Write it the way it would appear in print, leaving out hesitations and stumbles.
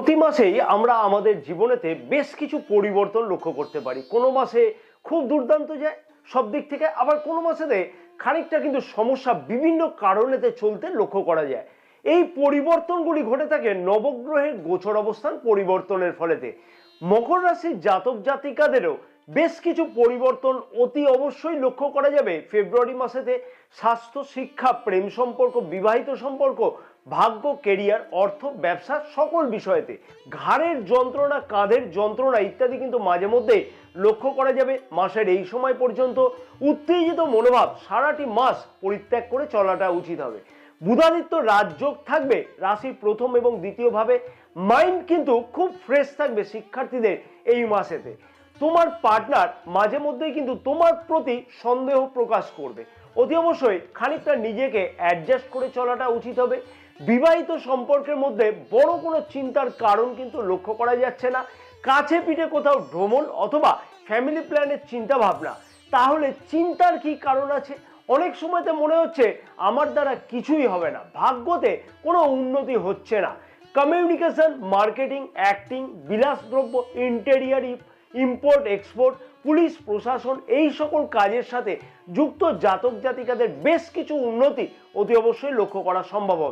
প্রতি মাসেই আমরা আমাদের জীবনেতে বেশ কিছু পরিবর্তন লক্ষ্য করতে পারি। কোনো মাসে খুব দুর্দান্ত যায় সব দিক থেকে, আবার কোনো মাসেতে খানিকটা কিন্তু সমস্যা বিভিন্ন কারণেতে চলতে লক্ষ্য করা যায়। এই পরিবর্তনগুলি ঘটে থাকে নবগ্রহের গোচর অবস্থান পরিবর্তনের ফলেতে। মকর রাশির জাতক জাতিকাদেরও বেশ কিছু পরিবর্তন অতি অবশ্যই লক্ষ্য করা যাবে ফেব্রুয়ারি মাসেতে। স্বাস্থ্য, শিক্ষা, প্রেম সম্পর্ক, বিবাহিত সম্পর্ক, ভাগ্য, কেরিয়ার, অর্থ, ব্যবসা সকল বিষয়েতে। ঘাড়ের যন্ত্রণা, কাঁধের যন্ত্রণা ইত্যাদি কিন্তু মাঝে মধ্যে লক্ষ্য করা যাবে মাসের এই সময় পর্যন্ত। উত্তেজিত মনোভাব সারাটি মাস পরিত্যাগ করে চলাটা উচিত হবে। বুধাদিত্য রাজযোগ থাকবে রাশির প্রথম এবং দ্বিতীয় ভাবে। মাইন্ড কিন্তু খুব ফ্রেশ থাকবে শিক্ষার্থীদের এই মাসেতে। তোমার পার্টনার মাঝে মধ্যেই কিন্তু তোমার প্রতি সন্দেহ প্রকাশ করবে। অতি অবশ্যই খানিকটা নিজেকে অ্যাডজাস্ট করে চলাটা উচিত হবে। বিবাহিত সম্পর্কের মধ্যে বড় কোনো চিন্তার কারণ কিন্তু লক্ষ্য করা যাচ্ছে না। কাছে পিঠে কোথাও ভ্রমণ অথবা ফ্যামিলি প্ল্যানের চিন্তা ভাবনা, তাহলে চিন্তার কি কারণ আছে? অনেক সময়তে মনে হচ্ছে আমার দ্বারা কিছুই হবে না, ভাগ্যতে কোনো উন্নতি হচ্ছে না। কমিউনিকেশন, মার্কেটিং, অ্যাক্টিং, বিলাসদ্রব্য, ইন্টেরিয়ার, ইম্পোর্ট এক্সপোর্ট, পুলিশ প্রশাসন, এই সকল কাজের সাথে যুক্ত জাতক জাতিকাদের বেশ কিছু উন্নতি অতি অবশ্যই লক্ষ্য করা সম্ভব হবে।